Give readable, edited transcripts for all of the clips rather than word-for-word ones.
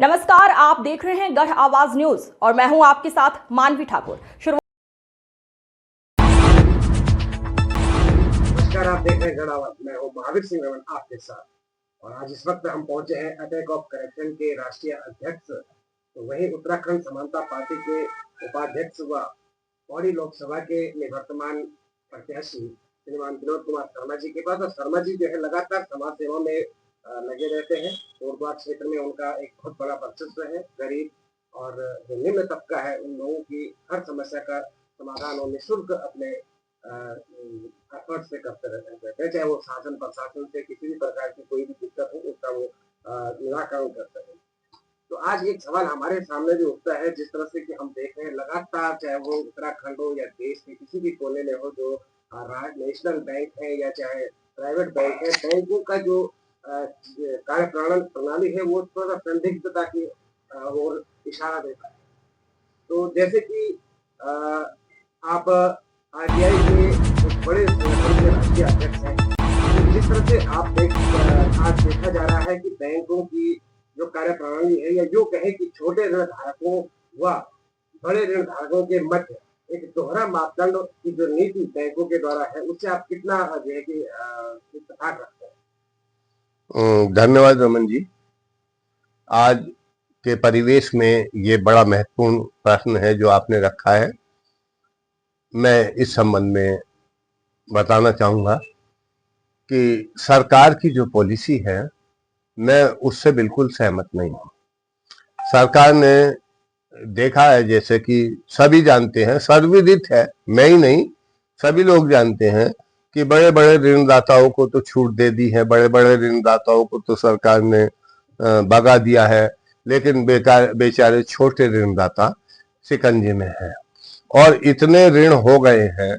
नमस्कार, आप देख रहे हैं गढ़ आवाज न्यूज और मैं हूं आपके साथ मानवी ठाकुर। नमस्कार, आप देख रहे हैं गढ़ आवाज। मैं हूं महावीर सिंह रमन आपके साथ। और आज इस वक्त हम पहुंचे हैं अटैक ऑफ करेक्शन के राष्ट्रीय अध्यक्ष, तो वहीं उत्तराखंड समानता पार्टी के उपाध्यक्ष व पौड़ी लोकसभा के निवर्तमान प्रत्याशी श्रीमान विनोद कुमार शर्मा जी के पास। और शर्मा जी जो है लगातार समाज सेवा में लगे रहते हैं। कोटद्वार क्षेत्र में उनका एक बहुत बड़ा वर्चस्व है। गरीब और जो निम्न तबका है उन लोगों की हर समस्या का समाधान और निःशुल्क अपने एफर्ट से करते रहते हैं, चाहे वो शासन प्रशासन से किसी भी प्रकार की कोई भी दिक्कत हो उसका वो निराकरण करते हैं। तो आज एक सवाल हमारे सामने भी उठता है, जिस तरह से कि हम देख रहे हैं लगातार, चाहे वो उत्तराखंड हो या देश के किसी भी कोने में हो, जो नेशनल बैंक है या चाहे प्राइवेट बैंक है, बैंकों का जो कार्य प्रणाली है वो थोड़ा संदिग्धता की ओर इशारा देता है। तो जैसे कि आप आरबीआई के एक बड़े संगठन के राष्ट्रीय अध्यक्ष हैं, तो जिस तरह से आज देखा जा रहा है कि बैंकों की जो कार्य प्रणाली है, या जो कहे कि छोटे ऋण धारकों व बड़े ऋण धारकों के मध्य एक दोहरा मापदंड की जो नीति बैंकों के द्वारा है, उससे आप कितना जो है कि इत्तेफाक रखते हैं? धन्यवाद रमन जी। आज के परिवेश में ये बड़ा महत्वपूर्ण प्रश्न है जो आपने रखा है। मैं इस संबंध में बताना चाहूँगा कि सरकार की जो पॉलिसी है मैं उससे बिल्कुल सहमत नहीं हूँ। सरकार ने देखा है, जैसे कि सभी जानते हैं, सर्वविदित है, मैं ही नहीं सभी लोग जानते हैं कि बड़े बड़े ऋणदाताओं को तो छूट दे दी है, बड़े बड़े ऋणदाताओं को तो सरकार ने भगा दिया है, लेकिन बेचारे छोटे ऋणदाता शिकंजे में हैं। और इतने ऋण हो गए हैं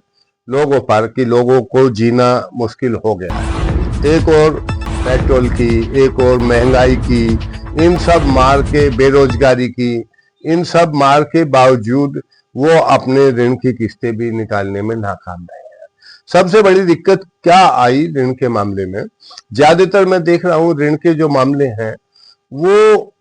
लोगों पर कि लोगों को जीना मुश्किल हो गया है। एक और पेट्रोल की, एक और महंगाई की, इन सब मार के, बेरोजगारी की, इन सब मार के बावजूद वो अपने ऋण की किस्तें भी निकालने में नाकाम रहे हैं। सबसे बड़ी दिक्कत क्या आई ऋण के मामले में, ज्यादातर मैं देख रहा हूँ ऋण के जो मामले हैं वो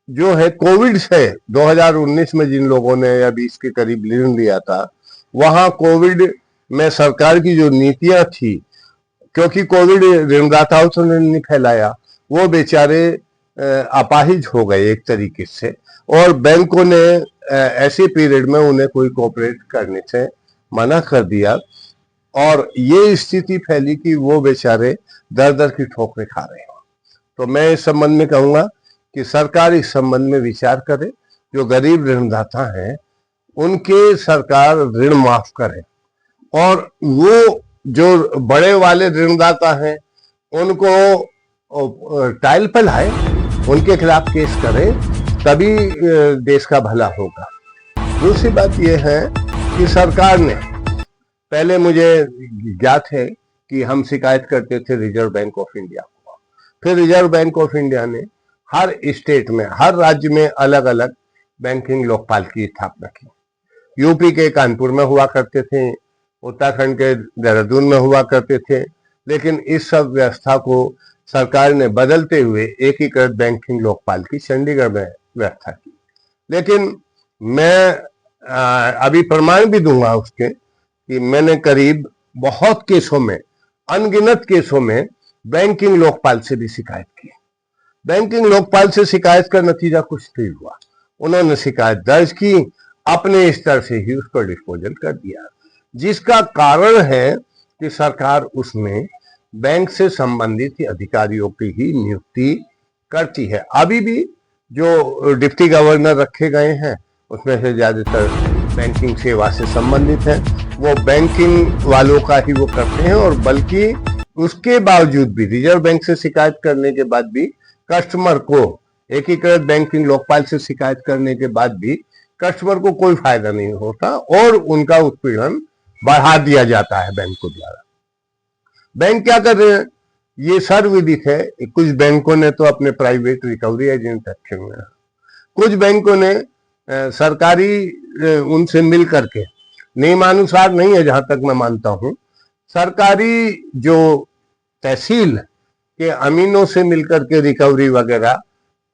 जो है कोविड से 2019 में जिन लोगों ने या 20 के करीब ऋण लिया था, वहां कोविड में सरकार की जो नीतियां थी, क्योंकि कोविड ऋणदाताओं से नहीं फैलाया, वो बेचारे अपाहिज हो गए एक तरीके से, और बैंकों ने ऐसे पीरियड में उन्हें कोई कोऑपरेट करने से मना कर दिया। और ये स्थिति फैली कि वो बेचारे दर दर की ठोकरें खा रहे हैं। तो मैं इस संबंध में कहूंगा कि सरकार इस संबंध में विचार करे। जो गरीब ऋणदाता हैं उनके सरकार ऋण माफ करे, और वो जो बड़े वाले ऋणदाता हैं उनको टाइल पर लाए, उनके खिलाफ केस करे, तभी देश का भला होगा। दूसरी बात यह है कि सरकार ने, पहले मुझे ज्ञात है कि हम शिकायत करते थे रिजर्व बैंक ऑफ इंडिया को, फिर रिजर्व बैंक ऑफ इंडिया ने हर स्टेट में, हर राज्य में अलग अलग बैंकिंग लोकपाल की स्थापना की। यूपी के कानपुर में हुआ करते थे, उत्तराखंड के देहरादून में हुआ करते थे, लेकिन इस सब व्यवस्था को सरकार ने बदलते हुए एकीकृत बैंकिंग लोकपाल की चंडीगढ़ में व्यवस्था की। लेकिन मैं अभी प्रमाण भी दूंगा उसके कि मैंने करीब बहुत केसों में, अनगिनत केसों में बैंकिंग लोकपाल से भी शिकायत की। बैंकिंग लोकपाल से शिकायत का नतीजा कुछ नहीं हुआ। उन्होंने शिकायत दर्ज की, अपने स्तर से ही उसको डिस्पोजल कर दिया, जिसका कारण है कि सरकार उसमें बैंक से संबंधित अधिकारियों की ही नियुक्ति करती है। अभी भी जो डिप्टी गवर्नर रखे गए हैं उसमें से ज्यादातर बैंकिंग सेवा से संबंधित है, वो बैंकिंग वालों का ही वो करते हैं। और बल्कि उसके बावजूद भी, रिजर्व बैंक से शिकायत करने के बाद भी कस्टमर को, एकीकृत बैंकिंग लोकपाल से शिकायत करने के बाद भी कस्टमर को कोई फायदा नहीं होता और उनका उत्पीड़न बढ़ा दिया जाता है बैंकों द्वारा। बैंक क्या कर रहे हैं ये सर्वविदित है। कुछ बैंकों ने तो अपने प्राइवेट रिकवरी एजेंट रखे हुए हैं, कुछ बैंकों ने सरकारी उनसे मिल करके, नियमानुसार नहीं है जहां तक मैं मानता हूं, सरकारी जो तहसील के अमीनों से मिलकर के रिकवरी वगैरह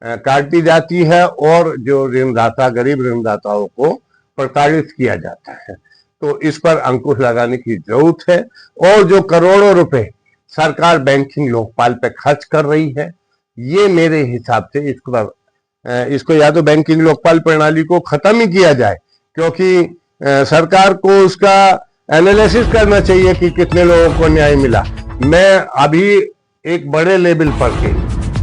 काटी जाती है और जो ऋणदाता गरीब ऋणदाताओं को प्रताड़ित किया जाता है। तो इस पर अंकुश लगाने की जरूरत है। और जो करोड़ों रुपए सरकार बैंकिंग लोकपाल पे खर्च कर रही है, ये मेरे हिसाब से इसको या तो बैंकिंग लोकपाल प्रणाली को खत्म ही किया जाए, क्योंकि सरकार को उसका एनालिसिस करना चाहिए कि कितने लोगों को न्याय मिला। मैं अभी एक बड़े लेवल पर के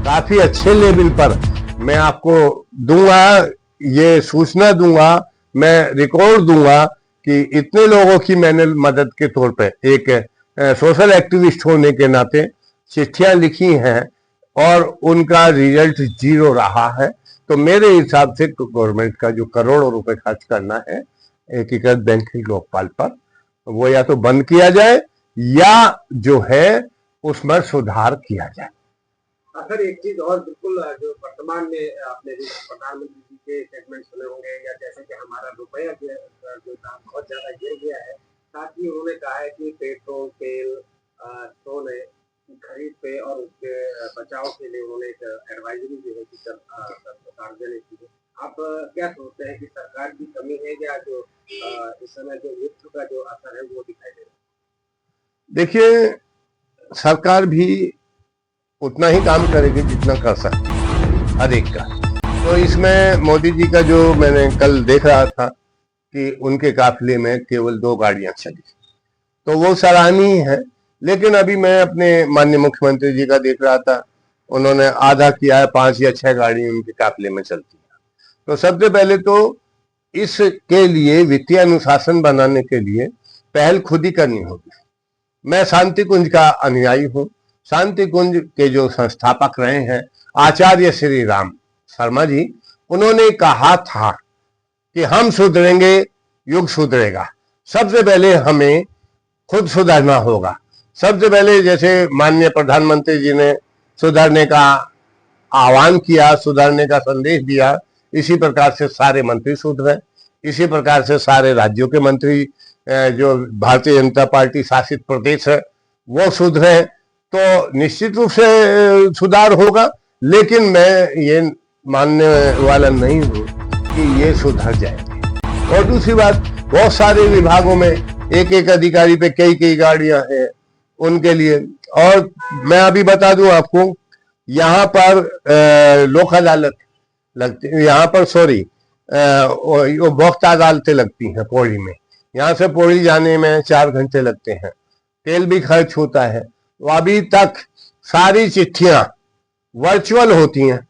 काफी अच्छे लेवल पर मैं आपको दूंगा, ये सूचना दूंगा, मैं रिकॉर्ड दूंगा कि इतने लोगों की मैंने मदद के तौर पे एक सोशल एक्टिविस्ट होने के नाते चिट्ठियां लिखी हैं और उनका रिजल्ट 0 रहा है। तो मेरे हिसाब से गवर्नमेंट का जो करोड़ों रुपए खर्च करना है एकीकृत बैंकिंग लोकपाल पर, वो या तो बंद किया जाए या जो है उसमें सुधार किया जाए। सर एक चीज और, बिल्कुल जो वर्तमान में आपने जो प्रधानमंत्री जी के स्टेटमेंट सुने होंगे, या जैसे कि हमारा रुपया जो दाम बहुत ज्यादा गिर गया है, साथ ही उन्होंने कहा है कि पेट्रोल, तेल, सोने की खरीद पे और उसके बचाव के लिए उन्होंने एक एडवाइजरी जो है कि सरकार देने की है। आप क्या सोचते हैं कि सरकार की कमी है या जो इस समय जो युद्ध का जो असर है वो दिखाई दे रहा है? देखिए, सरकार भी उतना ही काम करेगी जितना कर सकती है हर एक का। तो इसमें मोदी जी का जो मैंने कल देख रहा था कि उनके काफिले में केवल 2 गाड़ियां चली, तो वो सराहनीय है। लेकिन अभी मैं अपने माननीय मुख्यमंत्री जी का देख रहा था, उन्होंने आधा किया है, 5 या 6 गाड़ी उनके काफिले में चलती है। तो सबसे पहले तो इसके लिए वित्तीय अनुशासन बनाने के लिए पहल खुद ही करनी होगी। मैं शांति कुंज का अनुयायी हूँ। शांति कुंज के जो संस्थापक रहे हैं आचार्य श्री राम शर्मा जी, उन्होंने कहा था कि हम सुधरेंगे, युग सुधरेगा। सबसे पहले हमें खुद सुधरना होगा। सबसे पहले जैसे माननीय प्रधानमंत्री जी ने सुधरने का आह्वान किया, सुधरने का संदेश दिया, इसी प्रकार से सारे मंत्री सुधरे, इसी प्रकार से सारे राज्यों के मंत्री जो भारतीय जनता पार्टी शासित प्रदेश है वो सुधरे, तो निश्चित रूप से सुधार होगा। लेकिन मैं ये मानने वाला नहीं हूँ कि ये सुधर जाएंगे। और दूसरी बात, बहुत सारे विभागों में एक एक अधिकारी पे कई गाड़ियां हैं उनके लिए। और मैं अभी बता दूं आपको, यहाँ पर लोक अदालत लगती है, यहाँ पर उपभोक्ता अदालतें लगती हैं पौड़ी में। यहाँ से पौड़ी जाने में 4 घंटे लगते हैं, तेल भी खर्च होता है। तो अभी तक सारी चिट्ठियां वर्चुअल होती हैं,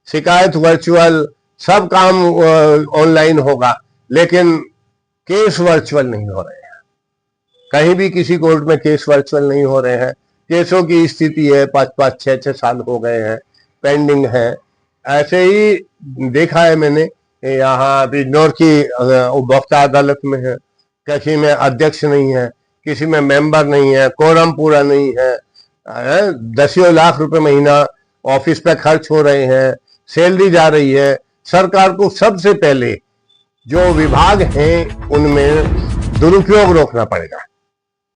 शिकायत वर्चुअल, सब काम ऑनलाइन होगा, लेकिन केस वर्चुअल नहीं हो रहे हैं। कहीं भी किसी कोर्ट में केस वर्चुअल नहीं हो रहे हैं। केसों की स्थिति है 5-5, 6-6 साल हो गए हैं, पेंडिंग है। ऐसे ही देखा है मैंने, यहाँ बिजनौर की उपभोक्ता अदालत में है, किसी में अध्यक्ष नहीं है, किसी में मेंबर नहीं है, कोरम पूरा नहीं है, 10 लाख रुपए महीना ऑफिस पे खर्च हो रहे हैं, सैलरी जा रही है। सरकार को सबसे पहले जो विभाग हैं उनमें दुरुपयोग रोकना पड़ेगा।